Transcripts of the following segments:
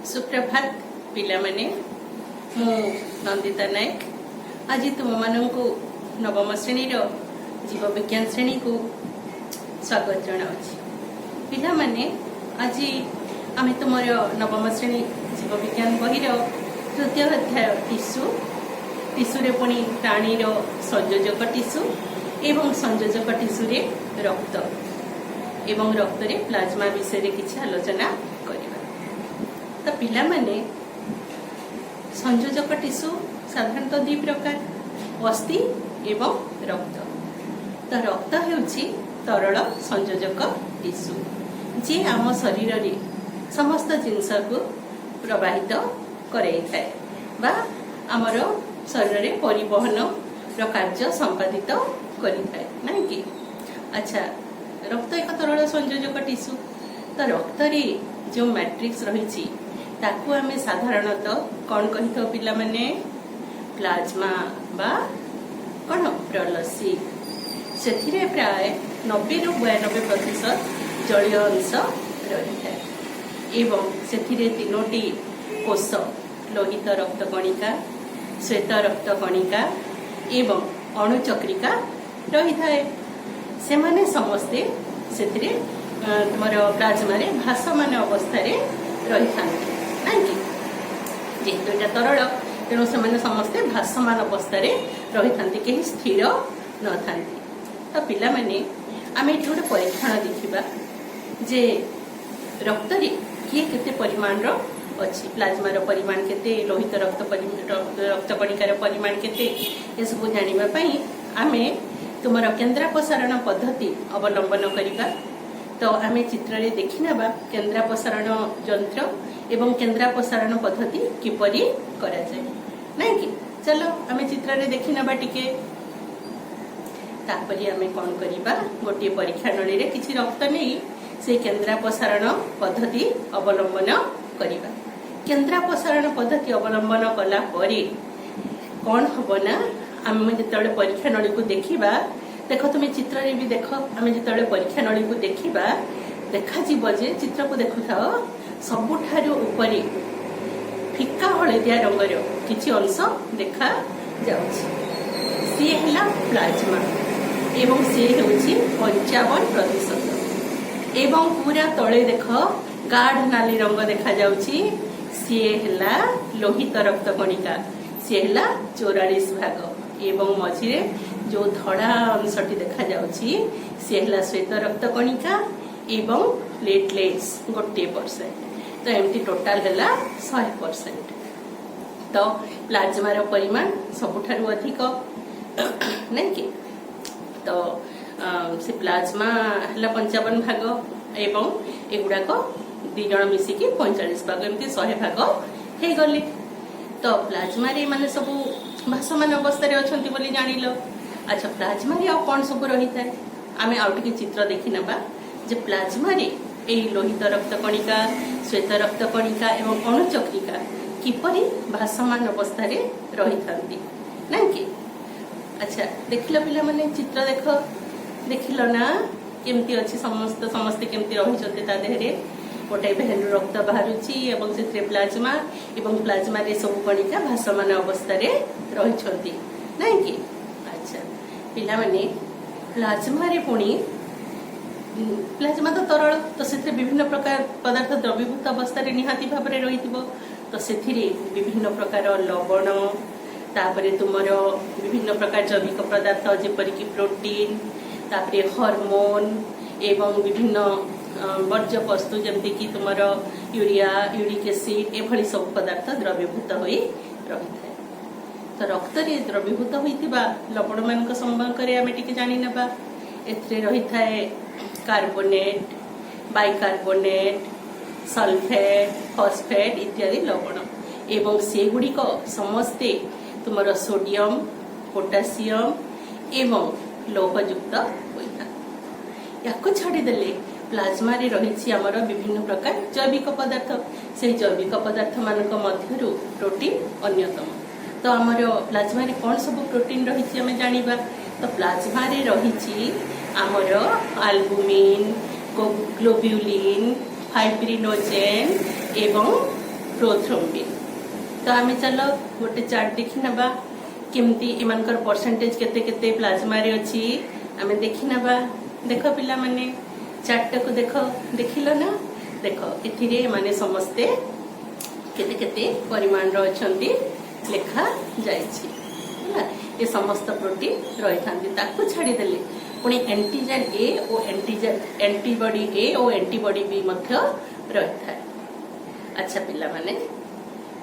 सुप्रभात पिला माने मु नंदिता नायक आज तुम मानक नवम श्रेणी जीव विज्ञान श्रेणी को स्वागत जनाऊँ। पिला माने आज आम तुम नवम श्रेणी जीव विज्ञान बहिर तृतीय अध्याय टिश्यू पुणी प्राणीर संयोजक टिश्यू एवं संयोजक टिश्यू रक्त एवं रक्त रे प्लाज्मा विषय किसी आलोचना करबा। तो पिला माने संयोजक टिश्यू साधारणतः दि प्रकार अस्थि एवं रक्त। तो रक्त हेउछि तरल संयोजक टिश्यू जे आम शरीर रे समस्त जिनस को प्रवाहित कराई थाए बा आमर शरीर रे परिवहन र कार्य संपादित करि थाए नै कि। अच्छा, रक्त एक तरल संयोजक टिश्यू। तो रक्त रे जो मैट्रिक्स रही ताकू आमे साधारणतः कौन कही था पिला माने प्लाज्मा बा कौन प्रलसी। से प्राय 90 ରୁ 92% जलीय अंश रही है एवं से तीनोटी कोष लोहित रक्त कणिका, श्वेत रक्त कणिका एवं अणुचक्रिका रही थाए। से माने समस्ते से तुमर प्लाज्मा रे भासमान अवस्था रही था जेहेतु यहाँ तरल तेणु से समस्ते भासमान अवस्था रही था कहीं स्थिर न था। तो पिला माने आम ये गोटे परीक्षण देखा जे रक्त रे किए केते परिमाण अच्छी प्लाज्मार परिमाण केते लोहित रक्त कणिकार परिमाण केते ये सब जानापी आम तुम केन्द्रापसारण पद्धति अवलंबन करवा। तो आम चित्र रे देखि नबा केन्द्रापसारण यंत्र एवं केन्द्रापसारण पद्धति किपरि करा जाय नै कि। चलो आम चित्र रे देखि नबा टिके। तापरि आम कोन करिबा गोटे परीक्षण रे किछि रक्त नै से केन्द्रापसारण पद्धति अवलंबन करिबा। केन्द्रापसारण पद्धति अवलंबन कला परे कोन हबना आम जेतले परीक्षा नली को देखिबा। देख तुम चित्र रे भी देख आम जेतले परीक्षा नली को देखिबा देखा जीव जे चित्र को देखु थाओ सबुठारु ऊपरे फिका हलदिया रंगर किछि अंश देखा जाउछि सी हैला प्लाज्मा एवं सी हेउछि 55% एवं पूरा तळे देख गाढ़ नाली रंग देखा जाउछि सी हैला लोहित रक्त कणिका सी हैला 44% एवं मझिरे जो धड़ा अंशटी देखा जाउछि सी हैला श्वेत रक्त कणिका एवं प्लेटलेट्स 1%। तो एमती टोटाल है 100%। तो प्लाज्मार परिमाण सबुठारु अधिक नहीं कि। तो से प्लाज्मा है 55 भाग एवं एगुड़ाक दी जन मिसिकी 45 भाग एमती 100 भाग हो गले। तो प्लाज्मा रे माने सब भासमान अवस्था रे अछंती बोली जानिलो। अच्छा, प्लाज्मा रे आ कोन सब रही थाए आमे आउ टिके चित्र देखि नबा जे प्लाज्मा रे ए लोहित रक्त कणिका, श्वेत रक्त कणिका एवं अणुचक्रिका किपरि भासमान अवस्था रे रही थांती ना कि। अच्छा, देखिलो पिला माने चित्र देखिलो ना केमती अछि समस्ते केमती रही छथि ता देहरे गोटे भेनु रक्त बाहरुछि एवं से प्लाज्मा एवं प्लाज्मा रे सब कणिका भासमान अवस्था रे रही छथि ना कि। अच्छा, पिला माने प्लाज्मा रे पुणी प्लाज्मा तो तरल तो से विभिन्न प्रकार पदार्थ द्रवीभूत अवस्था निहाती भाव में रही। तो से विभिन्न प्रकार लवण तापरे तुमर विभिन्न प्रकार जैविक पदार्थ जेपरिक प्रोटीन तापरे हार्मोन एवं विभिन्न वर्ज्य वस्तु जमती कि तुमर यूरिया यूरिक एसिड एभली सब पदार्थ द्रवीभूत हो रही है। तो रक्त रे द्रवीभूत होइतिबा लवण मान संपर्क में आम टिके जानि नेबा। एथरे रही थाए कार्बोनेट, बाइकार्बोनेट, सल्फेट, फॉस्फेट इत्यादि लवण एवं से गुड़िक समस्ते तुमर सोडियम, पोटासियम एवं लौहयुक्त होता। या छाड़देले प्लाज्मा रे रही आमर विभिन्न प्रकार जैविक पदार्थ से जैविक पदार्थ मानक मध्यरु प्रोटीन अन्यतम। तो आमर प्लाज्मा रे कौन सब प्रोटीन रही आम जानिबा। तो प्लाज्मा रे रही आमर आल्बुमिन, ग्लोब्युलिन, फाइब्रिनोजेन एवं प्रोथ्रोम्बिन। तो आम चल गोटे चार्ट देखी नबा केमती एमानकर परसेंटेज केते केते प्लाज्मा रे अछि आम देखी नबा। देख पिला माने चार्ट को देख देखिल ना देख एथिरे माने समस्ते केते केते परिमाण रो अछंती लेखा जायछि ये समस्त प्रोटीन रही था छाड़ी देले पुणी एंटीजन ए और एंटीबॉडी ए और एंटीबॉडी बी मध्य रही था। अच्छा पिला माने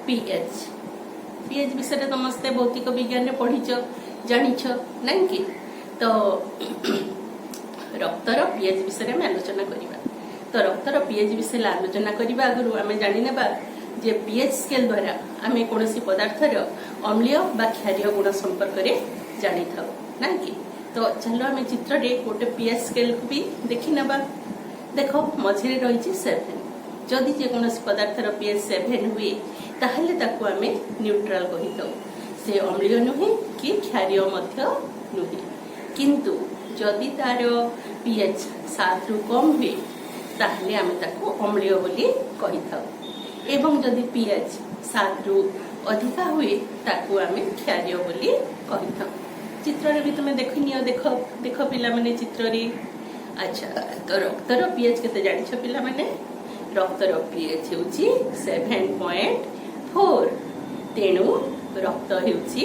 पीएच पीएच विषय समस्ते भौतिक विज्ञान में पढ़ीच जानिछ नहीं कि तो रक्तर पीएच विषय में आलोचना करिबा। तो रक्तर पीएच विषय आलोचना करबा आगु आमे जानि नेबा जे पीएच स्केल द्वारा आमे कोनोसी पदार्थर अम्लीय बा क्षारीय गुण संपर्क रे जानि थाउ ना कि। तो चलो आमे चित्र रे गोटे पीएच स्केल को भी देखि नेबा। देखो मझिरे रहिछि 7 जदि जे कोनोसी पदार्थर पीएच 7 हुए ताहले ताकू आमे न्यूट्रल कहि थाउ से अम्लीय नुहे कि क्षारीय मध्य नुहे। किंतु जदि तार पीएच 7 रु कम हुए ताहले आमे ताकू अम्लीय बोली कहि थाउ एवं जदि पीएच 7 रु अधिका हुए ताकू आमे क्षारीय बोली कहि थाउ। चित्र रे भी तुमे देखिनियो देख देख पिला माने चित्र रे। अच्छा तो रक्तर पीएच केते जानि छ पिला माने रक्तर पीएच हेउची 7.4 तेणु रक्त हेउची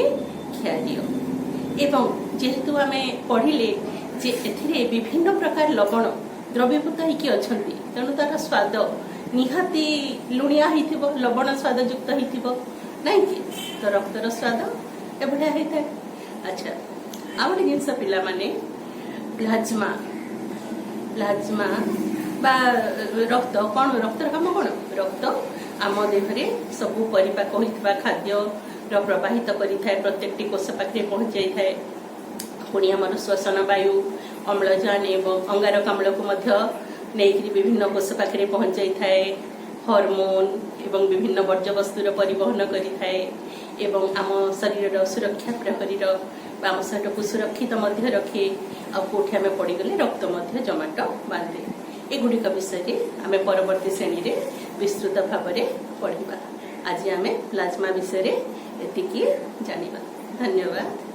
क्षारीय एवं जेहेतु आमे पढ़िले जे एथिरे विभिन्न प्रकार लवण द्रव्यभूत होइकी अछंती तेणु तार स्वाद निहाती लुणिया हिथिबो लवण स्वाद युक्त हिथिबो नहीं कि। तो रक्तर स्वाद एभलिया हेइथाय। अच्छा आ गोटे जिनस पिला माने प्लाज्मा प्लाज्मा बा रक्त कौन रक्तर काम कौन रक्त आम देहरे सबू परिपाक होइथिबा खाद्य प्रवाहित करिथाय प्रत्येकटी कोष पाखरे पहुंचाई थाए। पुणी आमर श्वसन वायु अम्लजान एवं अंगारकाम्ल को मध्य नेइकरी विभिन्न कोष पाखरे पहुंचाई थाए। हार्मोन एवं विभिन्न वर्ज्यवस्तुर परिवहन करिथाए एवं आम शरीर सुरक्षा प्रहरीर आम शरीर को सुरक्षित मध्य रखे आ कोठी आमे पड़गले रक्त मध्य जमाट बांधे। एगुड़िक विषय आम परवर्ती श्रेणी रे विस्तृत भाव में पढ़ा। आज आम प्लाज्मा विषय एतिकी जानिबा। धन्यवाद।